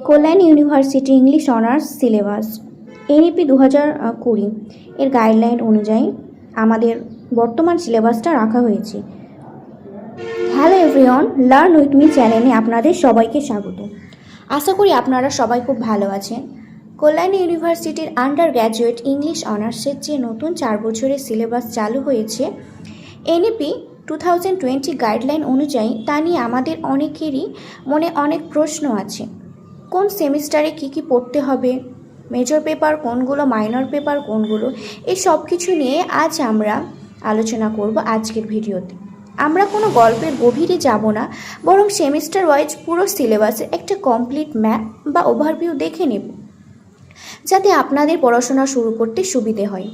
কল্যাণ university English honours syllabus NEP 2020 এর guideline অনুযায়ী আমাদের বর্তমান সিলেবাসটা রাখা হয়েছে। Hello everyone, learn with me চ্যানেলে আপনাদের সবাইকে স্বাগত। আশা করি আপনারা সবাই খুব ভালো আছেন। কল্যাণ ইউনিভার্সিটির আন্ডার গ্র্যাজুয়েট ইংলিশ অনার্সের যে নতুন 4 বছরের সিলেবাস চালু হয়েছে এনইপি 2020 গাইডলাইন অনুযায়ী, তা নিয়ে আমাদের অনেকেরই মনে অনেক প্রশ্ন আছে। কোন সেমিস্টারে কী পড়তে হবে, মেজর পেপার কোনগুলো, মাইনর পেপার কোনগুলো, এই সব কিছু নিয়ে আজ আমরা আলোচনা করব আজকের ভিডিওতে। আমরা কোনো গল্পের গভীরে যাব না, বরং সেমিস্টার ওয়াইজ পুরো সিলেবাসের একটা কমপ্লিট ম্যাপ বা ওভারভিউ দেখে নেব, যাতে আপনাদের পড়াশোনা শুরু করতে সুবিধে হয়।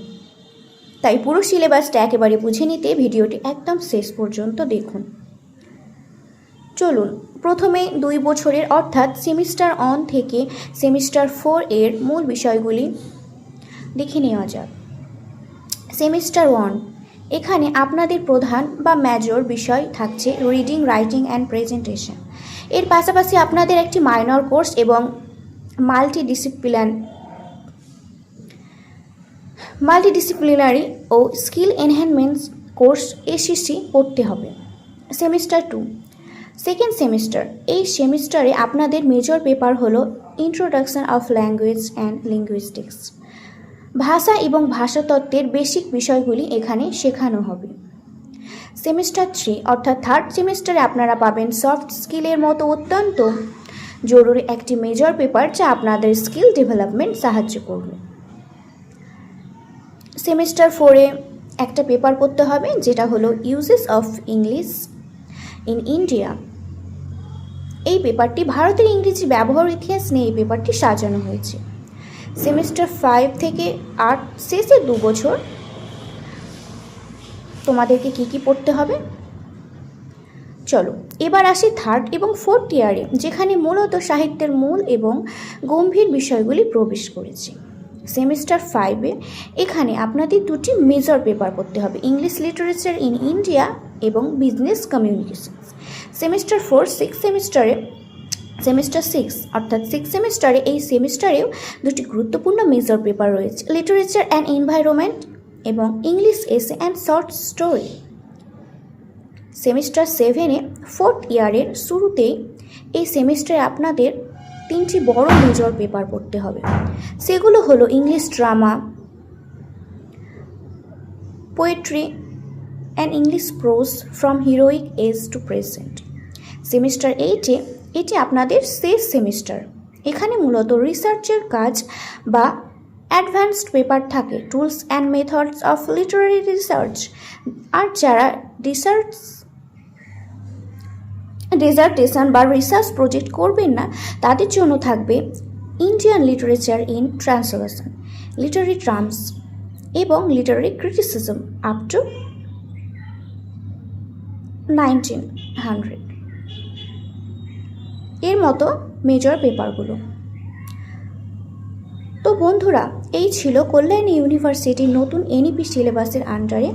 তাই পুরো সিলেবাসটা একেবারে বুঝে নিতে ভিডিওটি একদম শেষ পর্যন্ত দেখুন। চলুন প্রথমে 2 বছরের অর্থাৎ সেমিস্টার 1 থেকে সেমিস্টার 4 এর মূল বিষয়গুলি দেখে নেওয়া যাক। সেমিস্টার 1, এখানে আপনাদের প্রধান বা মেজর বিষয় থাকছে রিডিং, রাইটিং অ্যান্ড প্রেজেন্টেশন। এর পাশাপাশি আপনাদের একটি মাইনর কোর্স এবং মাল্টিডিসিপ্লিনারি ও স্কিল এনহ্যান্সমেন্ট কোর্স এসিসি পড়তে হবে। Semester 2, second semester. এই সেমিস্টারে আপনাদের মেজর পেপার হলো introduction of language and linguistics. ভাষা এবং ভাষাতত্ত্বের বেসিক বিষয়গুলি এখানে শেখানো হবে। সেমিস্টার 3 অর্থাৎ থার্ড সেমিস্টারে আপনারা পাবেন সফট স্কিলের মতো অত্যন্ত জরুরি একটি মেজর পেপার, যা আপনাদের স্কিল ডেভেলপমেন্ট সাহায্য করবে। সেমিস্টার 4-এ একটা পেপার পড়তে হবে, যেটা হলো uses of English in India. এই পেপারটি ভারতের ইংরেজি ব্যবহার ইতিহাস নিয়ে এই পেপারটি সাজানো হয়েছে। সেমিস্টার 5 থেকে 8 শেষের 2 বছর তোমাদেরকে কী পড়তে হবে চলো এবার আসি থার্ড এবং ফোর্থ ইয়ারে, যেখানে মূলত সাহিত্যের মূল এবং গম্ভীর বিষয়গুলি প্রবেশ করেছে। সেমিস্টার 5-এ এখানে আপনাদের 2টি মেজর পেপার পড়তে হবে, ইংলিশ লিটারেচার ইন ইন্ডিয়া এবং বিজনেস কমিউনিকেশন। সেমিস্টার 4, সেমিস্টার 6 অর্থাৎ 6 সেমিস্টারে এই সেমিস্টারেও 2টি গুরুত্বপূর্ণ মেজর পেপার রয়েছে, লিটারেচার অ্যান্ড এনভায়রনমেন্ট এবং English essay and short story. Semester 7-এ ফোর্থ ইয়ারের শুরুতেই এই সেমিস্টারে আপনাদের 3টি বড় মেজর পেপার পড়তে হবে। সেগুলো হলো English drama, poetry and English prose from heroic age to present. Semester 8-এ এটি আপনাদের শেষ সেমিস্টার। এখানে মূলত রিসার্চের কাজ বা অ্যাডভান্সড পেপার থাকে, tools and methods of literary research. আর যারা ডিসার্টেশন বা রিসার্চ প্রজেক্ট করবেন না, তাদের জন্য থাকবে Indian literature in translation, Literary terms এবং লিটারারি ক্রিটিসিজম আপ টু 1900 এর মতো মেজর পেপারগুলো। তো বন্ধুরা, এই ছিল কল্যাণী ইউনিভার্সিটির নতুন এনইপি সিলেবাসের আন্ডারে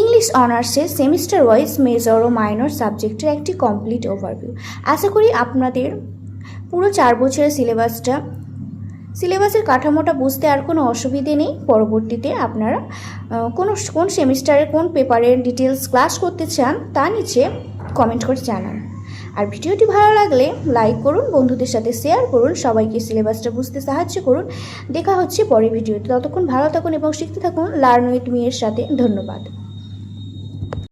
ইংলিশ অনার্সের সেমিস্টার ওয়াইজ মেজর ও মাইনর সাবজেক্টের একটি কমপ্লিট ওভারভিউ। আশা করি আপনাদের পুরো 4 বছরের সিলেবাসের কাঠামোটা বুঝতে আর কোনো অসুবিধে নেই। পরবর্তীতে আপনারা কোন সেমিস্টারে কোন পেপারের ডিটেলস ক্লাস করতে চান তা নিচে কমেন্ট করে জানান। আর ভিডিওটি ভালো লাগলে লাইক করুন, বন্ধুদের সাথে শেয়ার করুন, সবাইকে সিলেবাসটা বুঝতে সাহায্য করুন। দেখা হচ্ছে পরের ভিডিওতে। ততক্ষণ ভালো থাকুন এবং শিখতে থাকুন লার্ন উইথ মি এর সাথে। ধন্যবাদ।